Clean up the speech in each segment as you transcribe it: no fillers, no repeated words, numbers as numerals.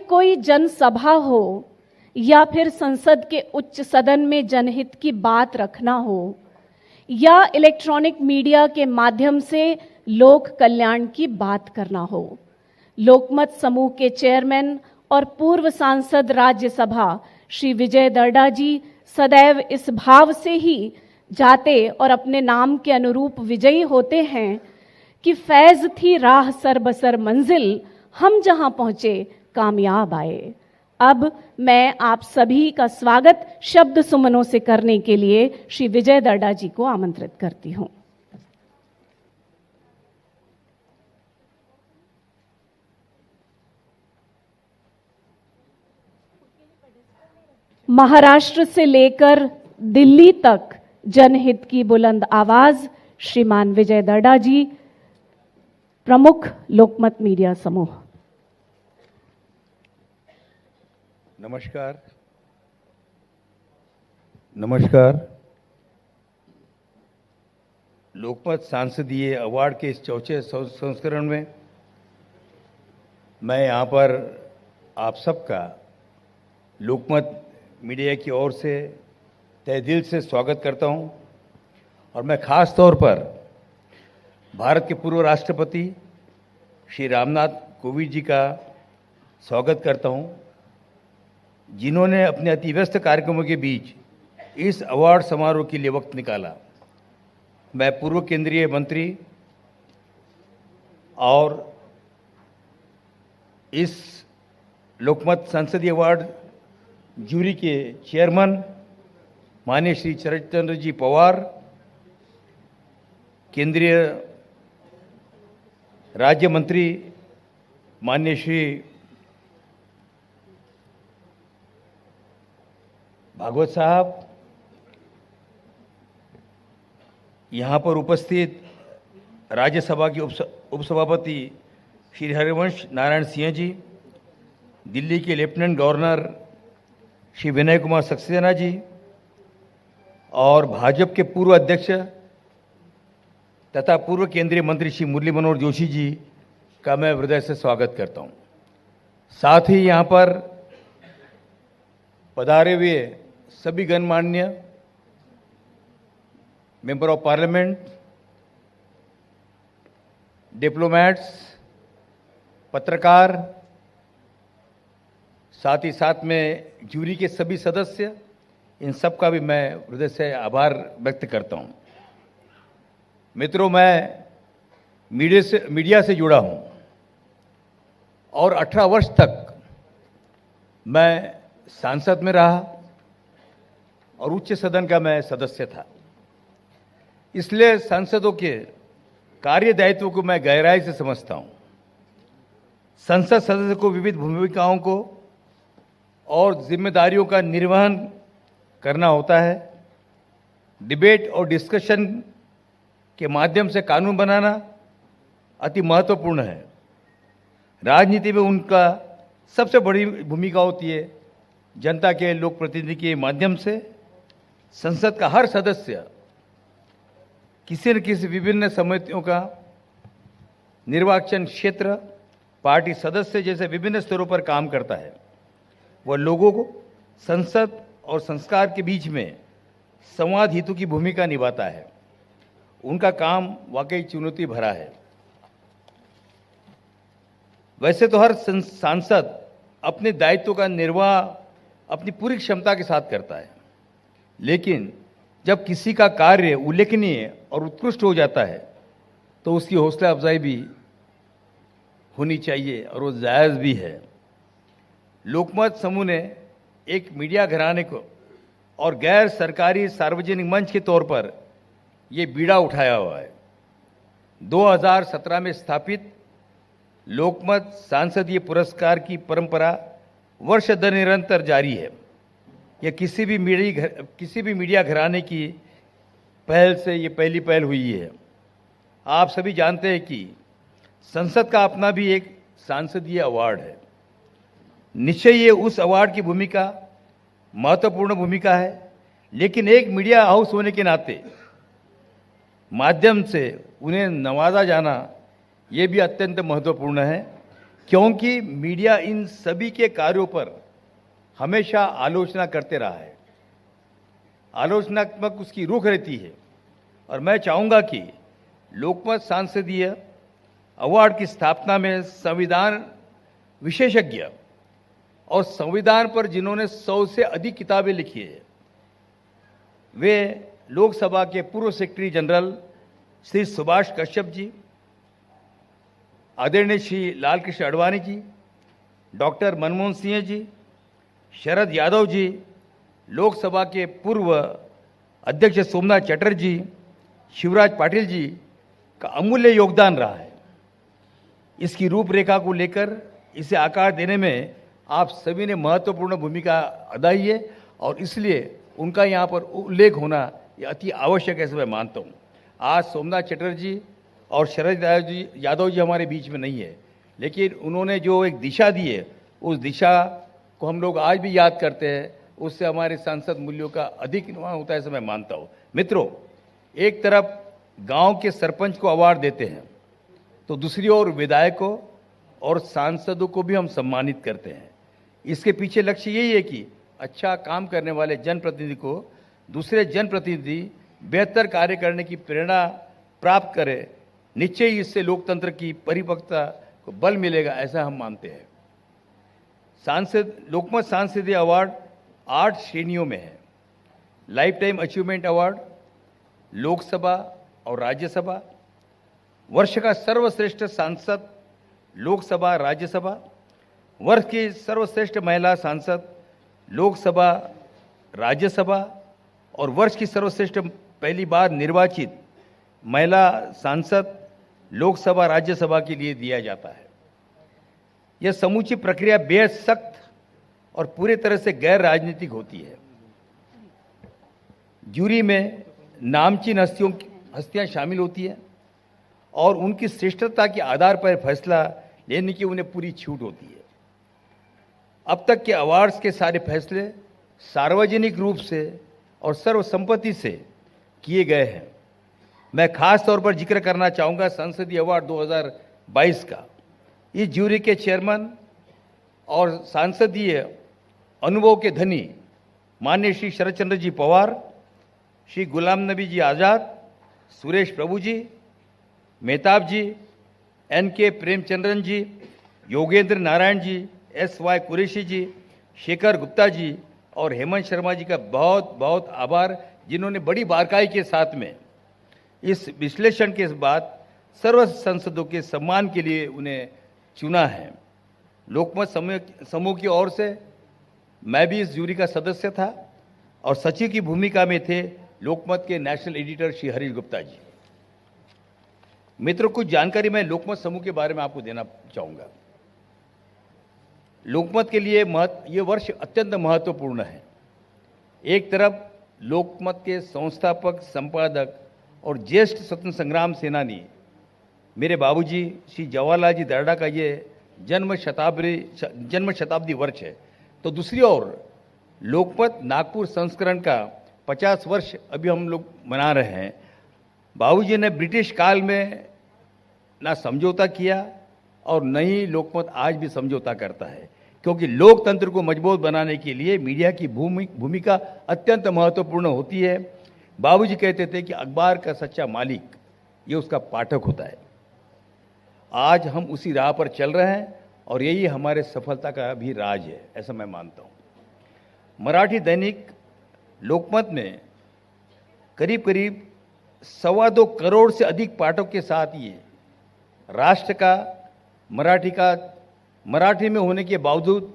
कोई जनसभा हो या फिर संसद के उच्च सदन में जनहित की बात रखना हो या इलेक्ट्रॉनिक मीडिया के माध्यम से लोक कल्याण की बात करना हो, लोकमत समूह के चेयरमैन और पूर्व सांसद राज्यसभा श्री विजय दर्डा जी सदैव इस भाव से ही जाते और अपने नाम के अनुरूप विजयी होते हैं कि फैज थी राह सर बसर मंजिल, हम जहां पहुंचे कामयाब आए। अब मैं आप सभी का स्वागत शब्द सुमनों से करने के लिए श्री विजय दर्डा जी को आमंत्रित करती हूं। महाराष्ट्र से लेकर दिल्ली तक जनहित की बुलंद आवाज, श्रीमान विजय दर्डा जी, प्रमुख लोकमत मीडिया समूह। नमस्कार। लोकमत सांसदीय अवार्ड के इस चौथे संस्करण में मैं यहाँ पर आप सबका लोकमत मीडिया की ओर से तहे दिल से स्वागत करता हूँ और मैं खास तौर पर भारत के पूर्व राष्ट्रपति श्री रामनाथ कोविंद जी का स्वागत करता हूँ, जिन्होंने अपने अति व्यस्त कार्यक्रमों के बीच इस अवार्ड समारोह के लिए वक्त निकाला। मैं पूर्व केंद्रीय मंत्री और इस लोकमत संसदीय अवार्ड जूरी के चेयरमैन माननीय श्री शरद चंद्र जी पवार, केंद्रीय राज्य मंत्री माननीय श्री भागवत साहब, यहाँ पर उपस्थित राज्यसभा के उपसभापति श्री हरिवंश नारायण सिंह जी, दिल्ली के लेफ्टिनेंट गवर्नर श्री विनय कुमार सक्सेना जी और भाजपा के पूर्व अध्यक्ष तथा पूर्व केंद्रीय मंत्री श्री मुरली मनोहर जोशी जी का मैं हृदय से स्वागत करता हूँ। साथ ही यहाँ पर पधारे हुए सभी गणमान्य मेंबर ऑफ पार्लियामेंट, डिप्लोमैट्स, पत्रकार, साथ ही साथ में जूरी के सभी सदस्य, इन सब का भी मैं हृदय से आभार व्यक्त करता हूँ। मित्रों, मैं मीडिया से जुड़ा हूँ और 18 वर्ष तक मैं सांसद में रहा और उच्च सदन का मैं सदस्य था। इसलिए सांसदों के कार्य दायित्व को मैं गहराई से समझता हूँ। संसद सदस्य को विविध भूमिकाओं को और जिम्मेदारियों का निर्वहन करना होता है। डिबेट और डिस्कशन के माध्यम से कानून बनाना अति महत्वपूर्ण है। राजनीति में उनका सबसे बड़ी भूमिका होती है। जनता के लोक प्रतिनिधि के माध्यम से संसद का हर सदस्य किसी न किसी विभिन्न समितियों का, निर्वाचन क्षेत्र, पार्टी सदस्य जैसे विभिन्न स्तरों पर काम करता है। वह लोगों को संसद और संस्कार के बीच में संवाद हेतु की भूमिका निभाता है। उनका काम वाकई चुनौती भरा है। वैसे तो हर सांसद अपने दायित्व का निर्वाह अपनी पूरी क्षमता के साथ करता है, लेकिन जब किसी का कार्य उल्लेखनीय और उत्कृष्ट हो जाता है तो उसकी हौसला अफजाई भी होनी चाहिए और वो जायज़ भी है। लोकमत समूह ने एक मीडिया घराने को और गैर सरकारी सार्वजनिक मंच के तौर पर ये बीड़ा उठाया हुआ है। 2017 में स्थापित लोकमत सांसदीय पुरस्कार की परंपरा वर्ष दर निरंतर जारी है। यह किसी भी मीडिया घराने की पहल से ये पहली पहल हुई है। आप सभी जानते हैं कि संसद का अपना भी एक सांसदीय अवार्ड है। निश्चय ये उस अवार्ड की भूमिका महत्वपूर्ण भूमिका है, लेकिन एक मीडिया हाउस होने के नाते माध्यम से उन्हें नवाजा जाना ये भी अत्यंत महत्वपूर्ण है क्योंकि मीडिया इन सभी के कार्यों पर हमेशा आलोचना करते रहा है, आलोचनात्मक उसकी रुख रहती है। और मैं चाहूंगा कि लोकमत सांसदीय अवार्ड की स्थापना में संविधान विशेषज्ञ और संविधान पर जिन्होंने 100 से अधिक किताबें लिखी है, वे लोकसभा के पूर्व सेक्रेटरी जनरल श्री सुभाष कश्यप जी, आदरणीय श्री लालकृष्ण आडवाणी जी, डॉक्टर मनमोहन सिंह जी, शरद यादव जी, लोकसभा के पूर्व अध्यक्ष सोमनाथ चटर्जी, शिवराज पाटिल जी का अमूल्य योगदान रहा है। इसकी रूपरेखा को लेकर इसे आकार देने में आप सभी ने महत्वपूर्ण भूमिका अदाई है और इसलिए उनका यहाँ पर उल्लेख होना ये अति आवश्यक है, ऐसा मैं मानता हूँ। आज सोमनाथ चटर्जी और शरद यादव जी हमारे बीच में नहीं है, लेकिन उन्होंने जो एक दिशा दी है, उस दिशा को हम लोग आज भी याद करते हैं। उससे हमारे सांसद मूल्यों का अधिक निर्माण होता है, ऐसा मैं मानता हूँ। मित्रों, एक तरफ गांव के सरपंच को अवार्ड देते हैं तो दूसरी ओर विधायकों और सांसदों को भी हम सम्मानित करते हैं। इसके पीछे लक्ष्य यही है कि अच्छा काम करने वाले जनप्रतिनिधि को दूसरे जनप्रतिनिधि बेहतर कार्य करने की प्रेरणा प्राप्त करें। निश्चय ही इससे लोकतंत्र की परिपक्वता को बल मिलेगा, ऐसा हम मानते हैं। लोकमत सांसदीय अवार्ड 8 श्रेणियों में है। Life time achievement award Lok Sabha और राज्यसभा, वर्ष का सर्वश्रेष्ठ सांसद लोकसभा राज्यसभा, वर्ष की सर्वश्रेष्ठ महिला सांसद लोकसभा राज्यसभा और वर्ष की सर्वश्रेष्ठ पहली बार निर्वाचित महिला सांसद लोकसभा राज्यसभा के लिए दिया जाता है। यह समूची प्रक्रिया बेहद सख्त और पूरी तरह से गैर राजनीतिक होती है। जूरी में नामचीन हस्तियां शामिल होती हैं और उनकी श्रेष्ठता के आधार पर फैसला लेने की उन्हें पूरी छूट होती है। अब तक के अवार्ड्स के सारे फैसले सार्वजनिक रूप से और सर्वसम्मति से किए गए हैं। मैं खास तौर पर जिक्र करना चाहूँगा संसदीय अवार्ड 2022 का। इस जूरी के चेयरमैन और सांसदीय अनुभव के धनी माननीय श्री शरद चंद्र जी पवार, श्री गुलाम नबी जी आज़ाद, सुरेश प्रभु जी, मेहताब जी, NK प्रेमचंद्रन जी, योगेंद्र नारायण जी, SY कुरैशी जी, शेखर गुप्ता जी और हेमंत शर्मा जी का बहुत बहुत आभार, जिन्होंने बड़ी बारकाई के साथ में इस विश्लेषण के बाद सर्व सांसदों के सम्मान के लिए उन्हें चुना है। लोकमत समूह की ओर से मैं भी इस जूरी का सदस्य था और सचिव की भूमिका में थे लोकमत के नेशनल एडिटर श्री हरीश गुप्ता जी। मित्रों, कुछ जानकारी मैं लोकमत समूह के बारे में आपको देना चाहूँगा। लोकमत के लिए ये वर्ष अत्यंत महत्वपूर्ण है। एक तरफ लोकमत के संस्थापक, संपादक और ज्येष्ठ स्वतंत्र संग्राम सेनानी मेरे बाबूजी श्री जवाहरलाल जी दर्डा का ये जन्म शताब्दी वर्ष है, तो दूसरी ओर लोकमत नागपुर संस्करण का 50 वर्ष अभी हम लोग मना रहे हैं। बाबूजी ने ब्रिटिश काल में ना समझौता किया और न ही लोकमत आज भी समझौता करता है, क्योंकि लोकतंत्र को मजबूत बनाने के लिए मीडिया की भूमिका अत्यंत महत्वपूर्ण होती है। बाबूजी कहते थे कि अखबार का सच्चा मालिक ये उसका पाठक होता है। आज हम उसी राह पर चल रहे हैं और यही हमारे सफलता का भी राज है, ऐसा मैं मानता हूँ। मराठी दैनिक लोकमत में करीब करीब 2.25 करोड़ से अधिक पाठकों के साथ ये राष्ट्र का मराठी में होने के बावजूद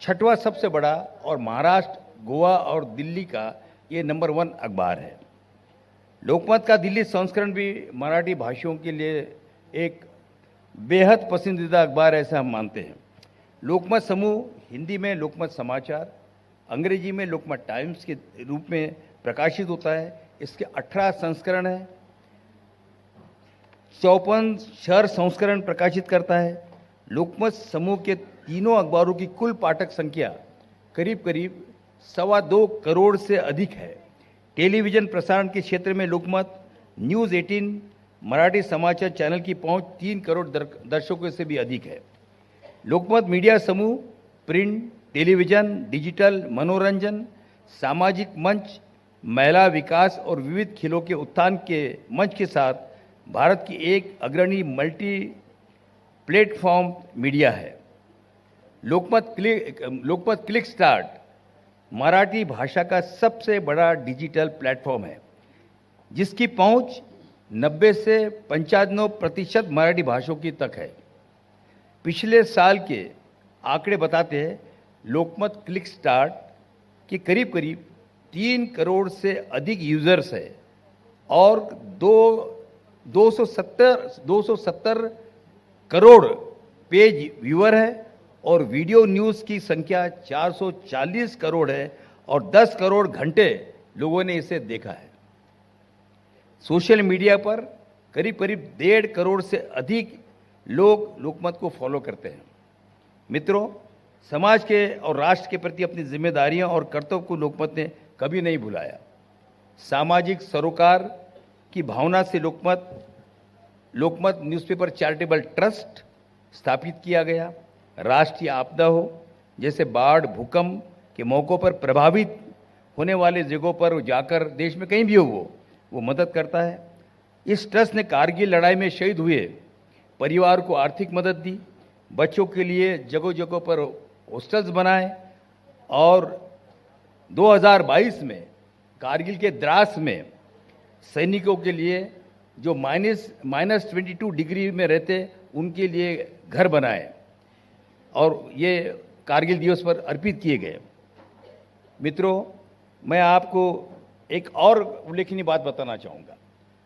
6वां सबसे बड़ा और महाराष्ट्र, गोवा और दिल्ली का ये नंबर 1 अखबार है। लोकमत का दिल्ली संस्करण भी मराठी भाषियों के लिए एक बेहद पसंदीदा अखबार है, ऐसा हम मानते हैं। लोकमत समूह हिंदी में लोकमत समाचार, अंग्रेजी में लोकमत टाइम्स के रूप में प्रकाशित होता है। इसके 18 संस्करण हैं। 54 शहर संस्करण प्रकाशित करता है। लोकमत समूह के तीनों अखबारों की कुल पाठक संख्या करीब करीब 2.25 करोड़ से अधिक है। टेलीविजन प्रसारण के क्षेत्र में लोकमत न्यूज़ 18 मराठी समाचार चैनल की पहुंच 3 करोड़ दर्शकों से भी अधिक है। लोकमत मीडिया समूह प्रिंट, टेलीविजन, डिजिटल, मनोरंजन, सामाजिक मंच, महिला विकास और विविध खेलों के उत्थान के मंच के साथ भारत की एक अग्रणी मल्टी प्लेटफॉर्म मीडिया है। लोकमत क्लिक स्टार्ट मराठी भाषा का सबसे बड़ा डिजिटल प्लेटफॉर्म है, जिसकी पहुंच 90 से 95% मराठी भाषाओं की तक है। पिछले साल के आंकड़े बताते हैं लोकमत क्लिक स्टार्ट के करीब करीब 3 करोड़ से अधिक यूजर्स है और 270 करोड़ पेज व्यूअर है और वीडियो न्यूज़ की संख्या 440 करोड़ है और 10 करोड़ घंटे लोगों ने इसे देखा है। सोशल मीडिया पर करीब करीब 1.5 करोड़ से अधिक लोग लोकमत को फॉलो करते हैं। मित्रों, समाज के और राष्ट्र के प्रति अपनी जिम्मेदारियां और कर्तव्य को लोकमत ने कभी नहीं भुलाया। सामाजिक सरोकार की भावना से लोकमत न्यूज़पेपर चैरिटेबल ट्रस्ट स्थापित किया गया। राष्ट्रीय आपदा हो जैसे बाढ़, भूकंप के मौक़ों पर प्रभावित होने वाले जगहों पर जाकर देश में कहीं भी हो वो मदद करता है। इस ट्रस्ट ने कारगिल लड़ाई में शहीद हुए परिवार को आर्थिक मदद दी, बच्चों के लिए जगह जगह पर हॉस्टल्स बनाए और 2022 में कारगिल के द्रास में सैनिकों के लिए जो -22 डिग्री में रहते उनके लिए घर बनाए और ये कारगिल दिवस पर अर्पित किए गए। मित्रों, मैं आपको एक और उल्लेखनीय बात बताना चाहूँगा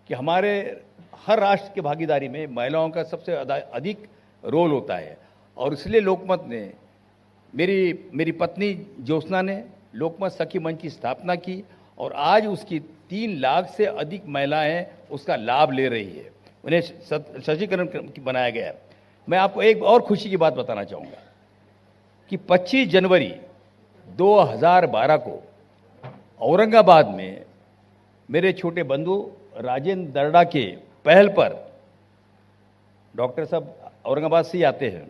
कि हमारे हर राष्ट्र की भागीदारी में महिलाओं का सबसे अधिक रोल होता है और इसलिए लोकमत ने मेरी पत्नी ज्योत्सना ने लोकमत सखी मंच की स्थापना की और आज उसकी 3 लाख से अधिक महिलाएं उसका लाभ ले रही है। उन्हें सशक्तिकरण बनाया गया है। मैं आपको एक और खुशी की बात बताना चाहूँगा कि 25 जनवरी 2012 को औरंगाबाद में मेरे छोटे बंधु राजेंद्र दर्डा के पहल पर, डॉक्टर साहब औरंगाबाद से ही आते हैं,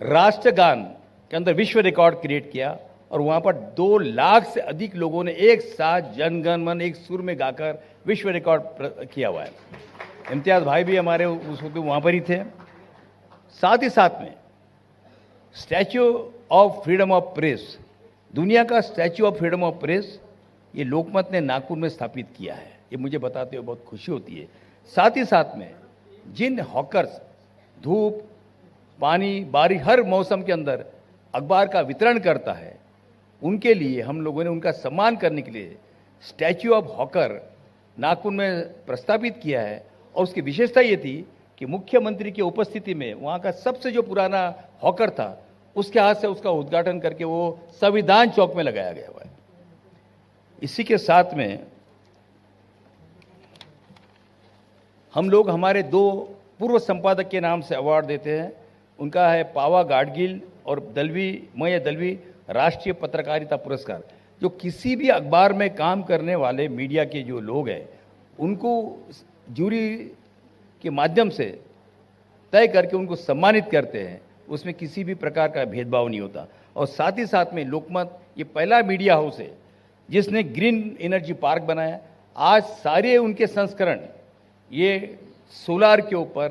राष्ट्रगान के अंदर विश्व रिकॉर्ड क्रिएट किया और वहाँ पर 2 लाख से अधिक लोगों ने एक साथ जनगण मन एक सुर में गाकर विश्व रिकॉर्ड किया हुआ है। इम्तियाज़ भाई भी हमारे उस वक्त वहाँ पर ही थे। साथ ही साथ में statue of freedom of press, दुनिया का statue of freedom of press, ये लोकमत ने नागपुर में स्थापित किया है। ये मुझे बताते हुए बहुत खुशी होती है। साथ ही साथ में जिन हॉकर्स धूप, पानी, बारिश हर मौसम के अंदर अखबार का वितरण करता है, उनके लिए हम लोगों ने उनका सम्मान करने के लिए स्टैच्यू ऑफ हॉकर नागपुर में प्रस्तावित किया है। और उसकी विशेषता ये थी कि मुख्यमंत्री की उपस्थिति में वहाँ का सबसे जो पुराना हॉकर था उसके हाथ से उसका उद्घाटन करके वो संविधान चौक में लगाया गया हुआ है। इसी के साथ में हम लोग हमारे 2 पूर्व संपादक के नाम से अवार्ड देते हैं। उनका है पावा गाडगिल और मय दलवी राष्ट्रीय पत्रकारिता पुरस्कार। जो किसी भी अखबार में काम करने वाले मीडिया के जो लोग हैं उनको जूरी के माध्यम से तय करके उनको सम्मानित करते हैं, उसमें किसी भी प्रकार का भेदभाव नहीं होता। और साथ ही साथ में लोकमत ये पहला मीडिया हाउस है जिसने ग्रीन एनर्जी पार्क बनाया। आज सारे उनके संस्करण ये सोलार के ऊपर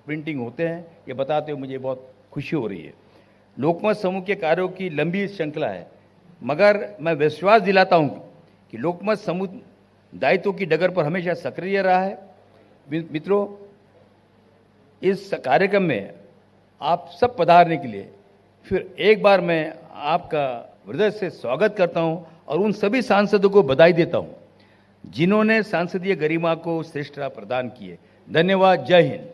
प्रिंटिंग होते हैं। ये बताते हुए मुझे बहुत खुशी हो रही है। लोकमत समूह के कार्यों की लंबी श्रृंखला है, मगर मैं विश्वास दिलाता हूं कि लोकमत समूह दायित्व की डगर पर हमेशा सक्रिय रहा है। मित्रों, इस कार्यक्रम में आप सब पधारने के लिए फिर एक बार मैं आपका हृदय से स्वागत करता हूं और उन सभी सांसदों को बधाई देता हूं जिन्होंने सांसदीय गरिमा को श्रेष्ठता प्रदान की है। धन्यवाद। जय हिंद।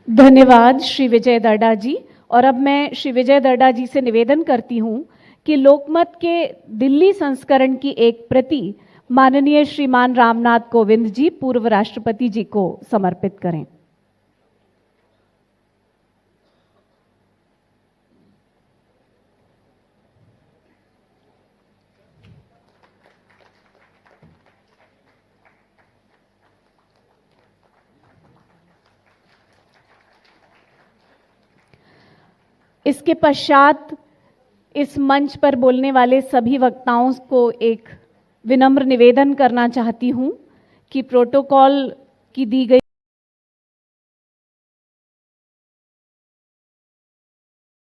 धन्यवाद श्री विजय दर्डा जी। और अब मैं श्री विजय दर्डा जी से निवेदन करती हूं कि लोकमत के दिल्ली संस्करण की एक प्रति माननीय श्रीमान रामनाथ कोविंद जी, पूर्व राष्ट्रपति जी को समर्पित करें। इसके पश्चात इस मंच पर बोलने वाले सभी वक्ताओं को एक विनम्र निवेदन करना चाहती हूं कि प्रोटोकॉल की दी गई